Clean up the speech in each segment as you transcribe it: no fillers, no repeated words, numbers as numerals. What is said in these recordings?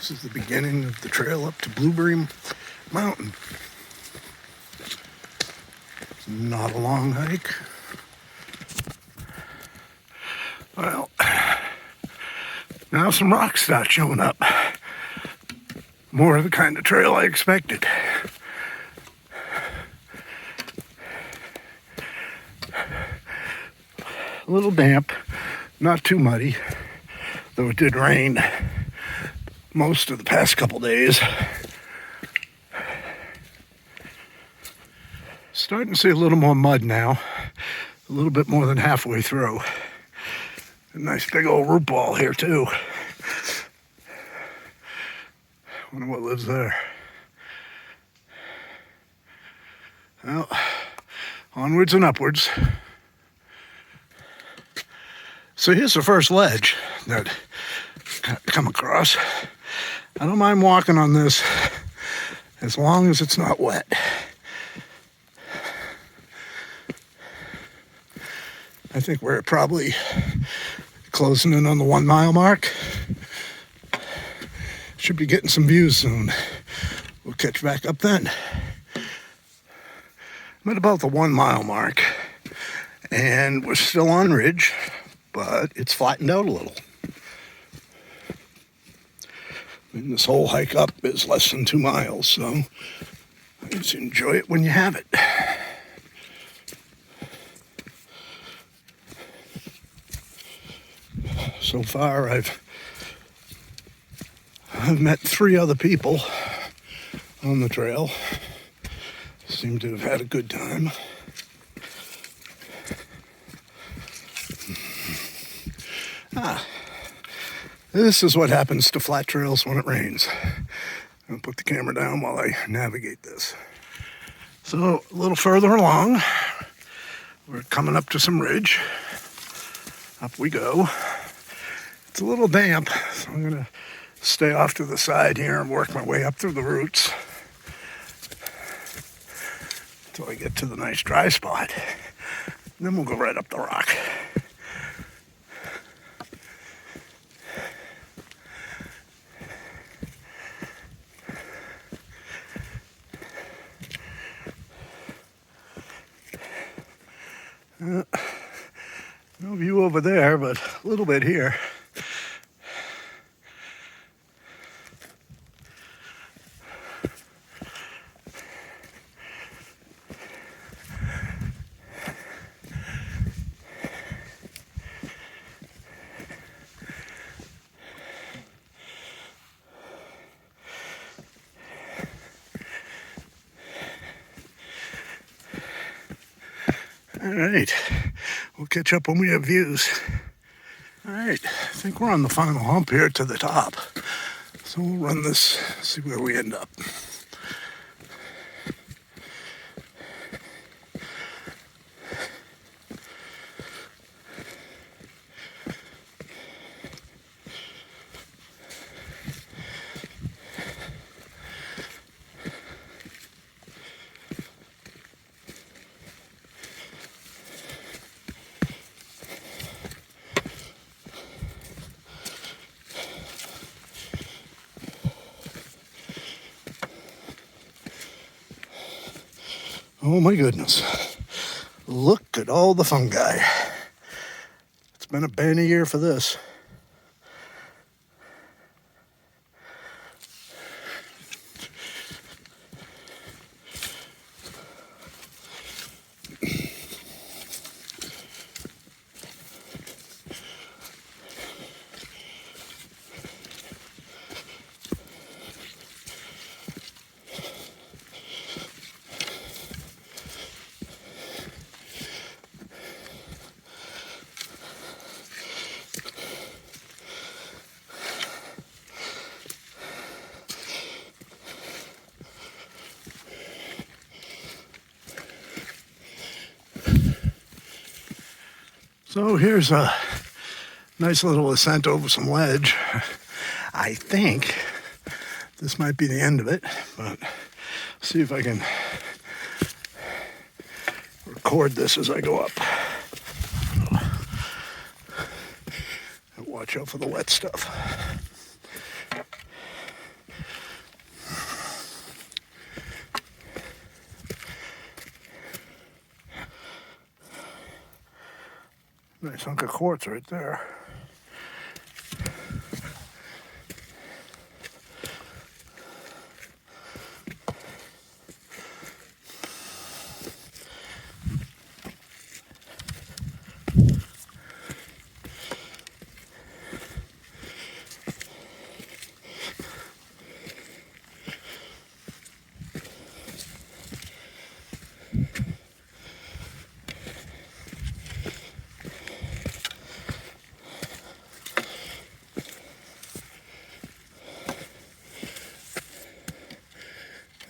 This is the beginning of the trail up to Blueberry Mountain. Not a long hike. Well, now some rocks start showing up. More of the kind of trail I expected. A little damp, not too muddy, though it did rain most of the past couple days. Starting to see a little more mud now, a little bit more than halfway through. A nice big old root ball here too. Wonder what lives there. Well, onwards and upwards. So here's the first ledge that I've come across. I don't mind walking on this as long as it's not wet. I think we're probably closing in on the 1 mile mark. Should be getting some views soon. We'll catch back up then. I'm at about the 1 mile mark, and we're still on ridge, but it's flattened out a little. And this whole hike up is less than 2 miles, so I just enjoy it when you have it. So far, I've met 3 other people on the trail. Seem to have had a good time. This is what happens to flat trails when it rains. I'll put the camera down while I navigate this. So a little further along, we're coming up to some ridge. Up we go. It's a little damp, so I'm gonna stay off to the side here and work my way up through the roots until I get to the nice dry spot. And then we'll go right up the rock. No view over there, but a little bit here. All right, we'll catch up when we have views. All right, I think we're on the final hump here to the top. So we'll run this, see where we end up. Oh my goodness, look at all the fungi. It's been a banner year for this. So here's a nice little ascent over some ledge. I think this might be the end of it, but see if I can record this as I go up. Watch out for the wet stuff. Nice hunk of quartz right there.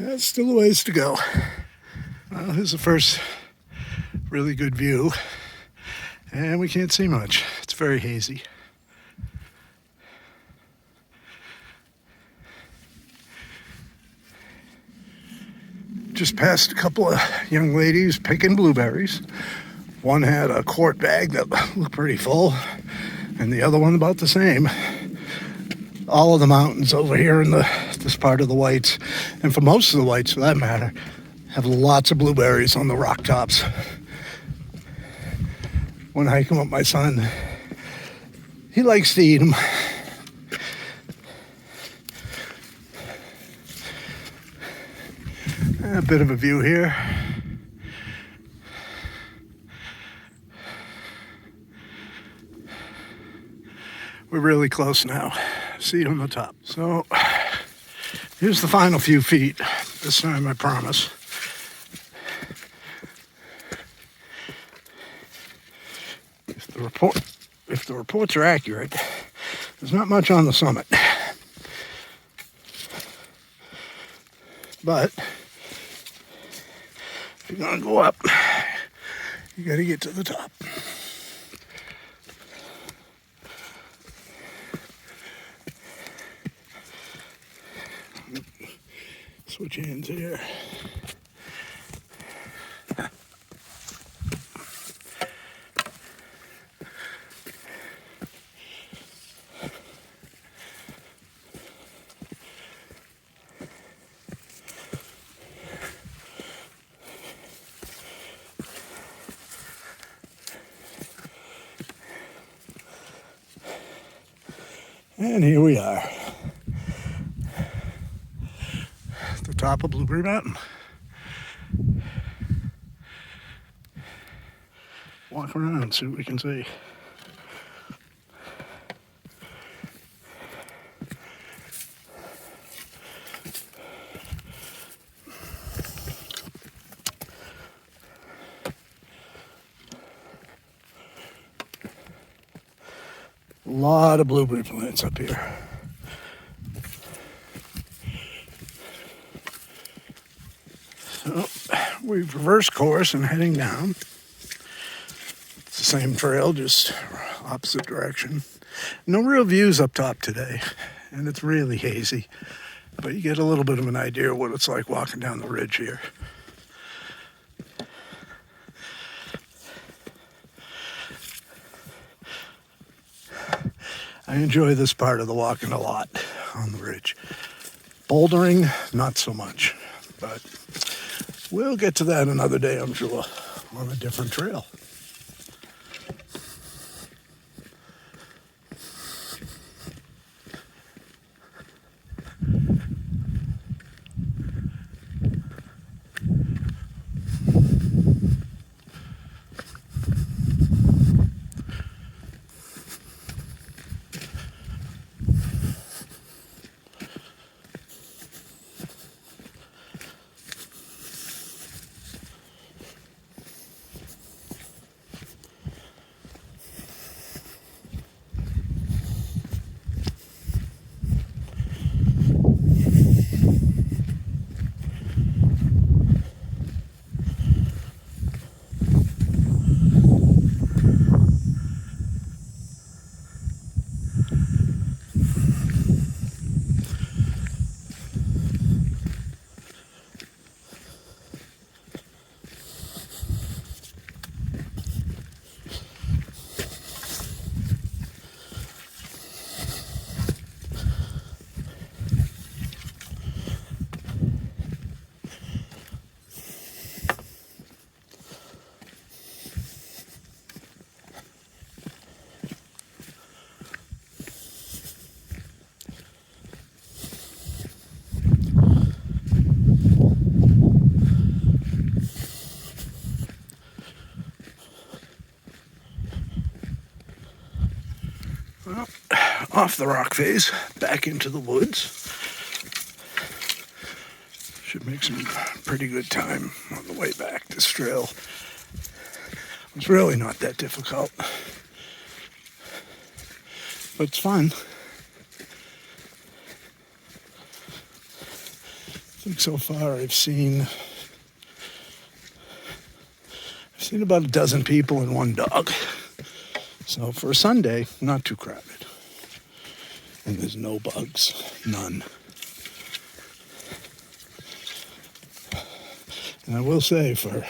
That's still a ways to go. Well, here's the first really good view, and we can't see much. It's very hazy. Just passed a couple of young ladies picking blueberries. One had a quart bag that looked pretty full, and the other one about the same. All of the mountains over here in this part of the Whites, and for most of the Whites for that matter, have lots of blueberries on the rock tops. When hiking with my son, he likes to eat them. A bit of a view here. We're really close now. See it on the top. So here's the final few feet. This time I promise. If the reports are accurate, there's not much on the summit. But if you're gonna go up, you gotta get to the top. Switch hands here. And here we are. At the top of Blueberry Mountain. Walk around and see what we can see. A lot of blueberry plants up here. So we've reversed course and heading down. It's the same trail, just opposite direction. No real views up top today, and it's really hazy, but you get a little bit of an idea of what it's like walking down the ridge here. I enjoy this part of the walking a lot on the ridge. Bouldering, not so much, but we'll get to that another day, I'm sure, on a different trail. off the rock face, back into the woods. Should make some pretty good time on the way back. This trail was really not that difficult, but it's fun. I think so far I've seen about a dozen people and one dog. So for a Sunday, not too crowded. And there's no bugs, none. And I will say, for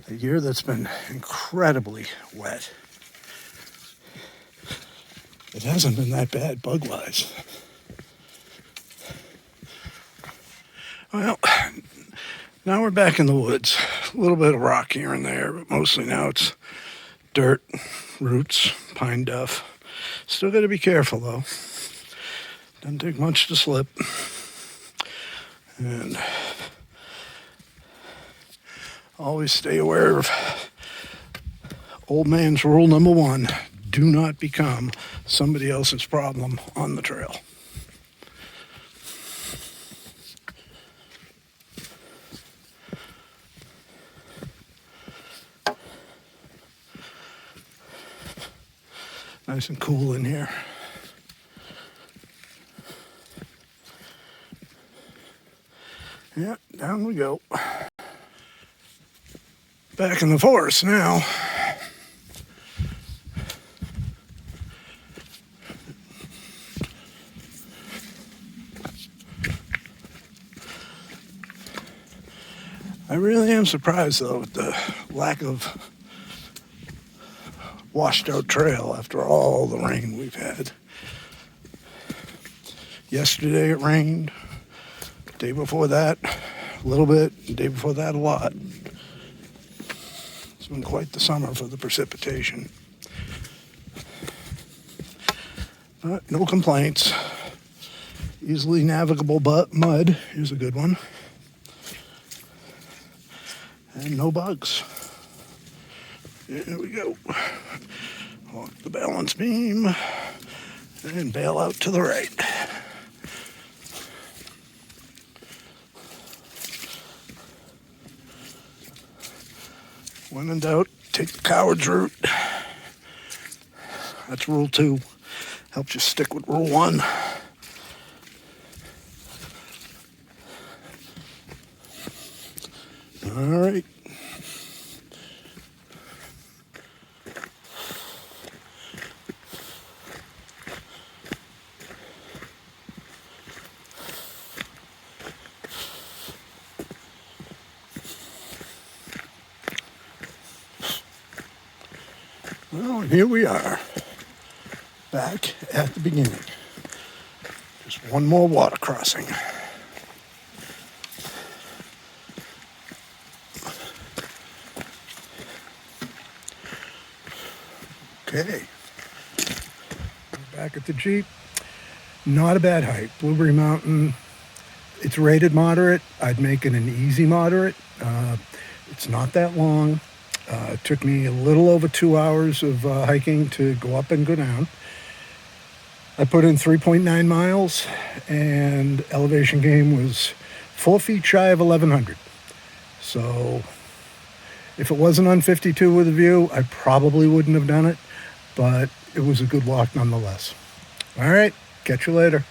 a year that's been incredibly wet, it hasn't been that bad bug-wise. Well, now we're back in the woods. A little bit of rock here and there, but mostly now it's dirt, roots, pine duff. Still got to be careful, though. Doesn't take much to slip. And always stay aware of old man's rule number 1. Do not become somebody else's problem on the trail. Nice and cool in here. Yeah, down we go. Back in the forest now. I really am surprised, though, at the lack of washed out trail after all the rain we've had. Yesterday it rained. The day before that, a little bit. The day before that, a lot. It's been quite the summer for the precipitation. But no complaints. Easily navigable mud. Here's a good one. And no bugs. Here we go. Walk the balance beam and bail out to the right. When in doubt, take the coward's route. That's rule 2. Helps you stick with rule 1. All right. Well, and here we are, back at the beginning. Just one more water crossing. Okay, we're back at the Jeep. Not a bad hike. Blueberry Mountain, it's rated moderate. I'd make it an easy moderate. It's not that long. It took me a little over 2 hours of hiking to go up and go down. I put in 3.9 miles, and elevation gain was 4 feet shy of 1,100. So if it wasn't on 52 with a view, I probably wouldn't have done it, but it was a good walk nonetheless. All right, catch you later.